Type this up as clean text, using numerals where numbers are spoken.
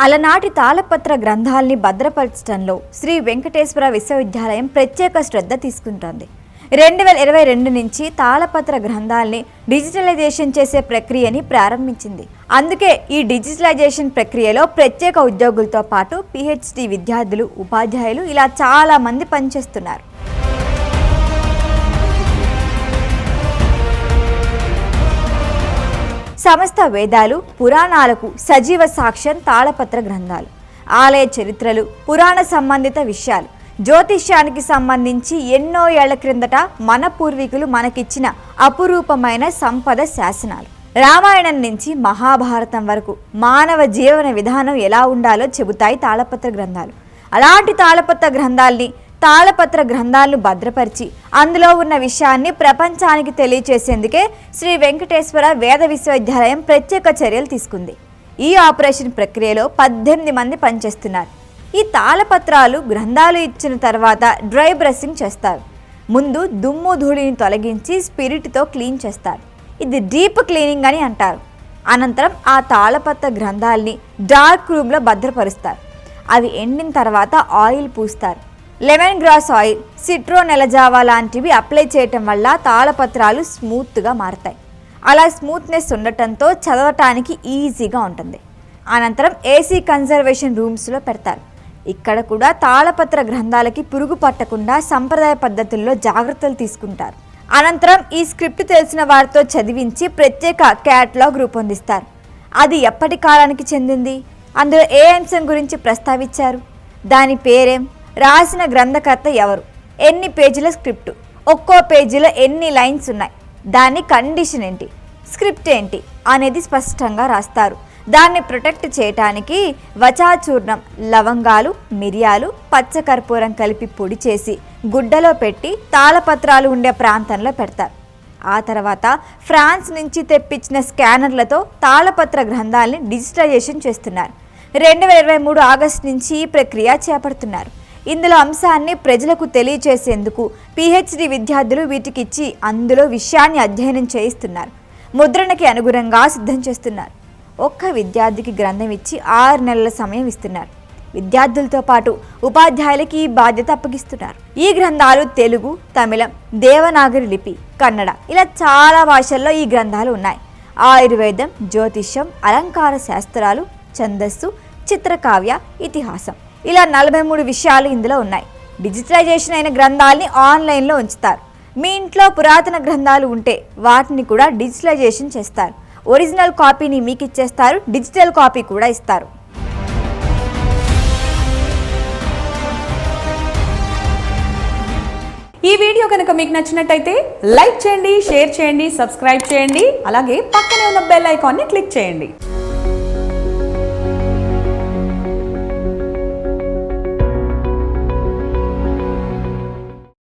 అలనాటి తాళపత్ర గ్రంథాల్ని భద్రపరచడంలో శ్రీ వెంకటేశ్వర విశ్వవిద్యాలయం ప్రత్యేక శ్రద్ధ తీసుకుంటోంది. 2022 నుంచి తాళపత్ర గ్రంథాల్ని డిజిటలైజేషన్ చేసే ప్రక్రియని ప్రారంభించింది. అందుకే ఈ డిజిటలైజేషన్ ప్రక్రియలో ప్రత్యేక ఉద్యోగులతో పాటు పిహెచ్డి విద్యార్థులు, ఉపాధ్యాయులు ఇలా చాలా మంది పనిచేస్తున్నారు. సమస్త వేదాలు, పురాణాలకు సజీవ సాక్ష్యం తాళపత్ర గ్రంథాలు. ఆలయ చరిత్రలు, పురాణ సంబంధిత విషయాలు, జ్యోతిష్యానికి సంబంధించి ఎన్నో ఏళ్ల క్రిందట మన పూర్వీకులు మనకిచ్చిన అపురూపమైన సంపద శాసనాలు. రామాయణం నుంచి మహాభారతం వరకు మానవ జీవన విధానం ఎలా ఉండాలో చెబుతాయి తాళపత్ర గ్రంథాలు. అలాంటి తాళపత్ర గ్రంథాలను భద్రపరిచి అందులో ఉన్న విషయాన్ని ప్రపంచానికి తెలియచేసేందుకే శ్రీ వెంకటేశ్వర వేద విశ్వవిద్యాలయం ప్రత్యేక చర్యలు తీసుకుంది. ఈ ఆపరేషన్ ప్రక్రియలో 18 మంది పనిచేస్తున్నారు. ఈ తాళపత్రాలు గ్రంథాలు ఇచ్చిన తర్వాత డ్రై బ్రషింగ్ చేస్తారు. ముందు దుమ్ము ధూళిని తొలగించి స్పిరిట్తో క్లీన్ చేస్తారు. ఇది డీప్ క్లీనింగ్ అని అంటారు. అనంతరం ఆ తాళపత్ర గ్రంథాలని డార్క్ రూమ్లో భద్రపరుస్తారు. అవి ఎండిన తర్వాత ఆయిల్ పూస్తారు. లెమన్ గ్రాస్ ఆయిల్, సిట్రోనెలజావా లాంటివి అప్లై చేయటం వల్ల తాళపత్రాలు స్మూత్గా మారతాయి. అలా స్మూత్నెస్ ఉండటంతో చదవటానికి ఈజీగా ఉంటుంది. అనంతరం ఏసీ కన్జర్వేషన్ రూమ్స్లో పెడతారు. ఇక్కడ కూడా తాళపత్ర గ్రంథాలకి పురుగు పట్టకుండా సంప్రదాయ పద్ధతుల్లో జాగ్రత్తలు తీసుకుంటారు. అనంతరం ఈ స్క్రిప్ట్ తెలిసిన వారితో చదివించి ప్రత్యేక క్యాటలాగ్ రూపొందిస్తారు. అది ఎప్పటి కాలానికి చెందింది, అందులో ఏ అంశం గురించి ప్రస్తావించారు, దాని పేరేం, రాసిన గ్రంథకర్త ఎవరు, ఎన్ని పేజీల స్క్రిప్టు, ఒక్కో పేజీలో ఎన్ని లైన్స్ ఉన్నాయి, దాని కండిషన్ ఏంటి, స్క్రిప్ట్ ఏంటి అనేది స్పష్టంగా రాస్తారు. దాన్ని ప్రొటెక్ట్ చేయటానికి వచాచూర్ణం, లవంగాలు, మిరియాలు, పచ్చకర్పూరం కలిపి పొడి చేసి గుడ్డలో పెట్టి తాళపత్రాలు ఉండే ప్రాంతంలో పెడతారు. ఆ తర్వాత ఫ్రాన్స్ నుంచి తెప్పించిన స్కానర్లతో తాళపత్ర గ్రంథాలని డిజిటలైజేషన్ చేస్తున్నారు. 2023 ఆగస్టు నుంచి ఈ ప్రక్రియ చేపడుతున్నారు. ఇందులో అంశాన్ని ప్రజలకు తెలియచేసేందుకు పిహెచ్డి విద్యార్థులు వీటికిచ్చి అందులో విషయాన్ని అధ్యయనం చేయిస్తున్నారు. ముద్రణకి అనుగుణంగా సిద్ధం చేస్తున్నారు. ఒక్క విద్యార్థికి గ్రంథం ఇచ్చి 6 నెలల సమయం ఇస్తున్నారు. విద్యార్థులతో పాటు ఉపాధ్యాయులకి ఈ బాధ్యత అప్పగిస్తున్నారు. ఈ గ్రంథాలు తెలుగు, తమిళం, దేవనాగరి లిపి, కన్నడ ఇలా చాలా భాషల్లో ఈ గ్రంథాలు ఉన్నాయి. ఆయుర్వేదం, జ్యోతిష్యం, అలంకార శాస్త్రాలు, ఛందస్సు, చిత్రకావ్య, ఇతిహాసం ఇలా 43 విషయాలు ఇందులో ఉన్నాయి. డిజిటలైజేషన్ అయిన గ్రంథాలని ఆన్లైన్లో ఉంచుతారు. మీ ఇంట్లో పురాతన గ్రంథాలు ఉంటే వాటిని కూడా డిజిటలైజేషన్ చేస్తారు. ఒరిజినల్ కాపీని మీకు ఇచ్చేస్తారు, డిజిటల్ కాపీ కూడా ఇస్తారు. ఈ వీడియో కనుక మీకు నచ్చినట్టయితే లైక్ చేయండి, షేర్ చేయండి, సబ్స్క్రైబ్ చేయండి. అలాగే పక్కనే ఉన్న బెల్ ఐకాన్ని క్లిక్ చేయండి.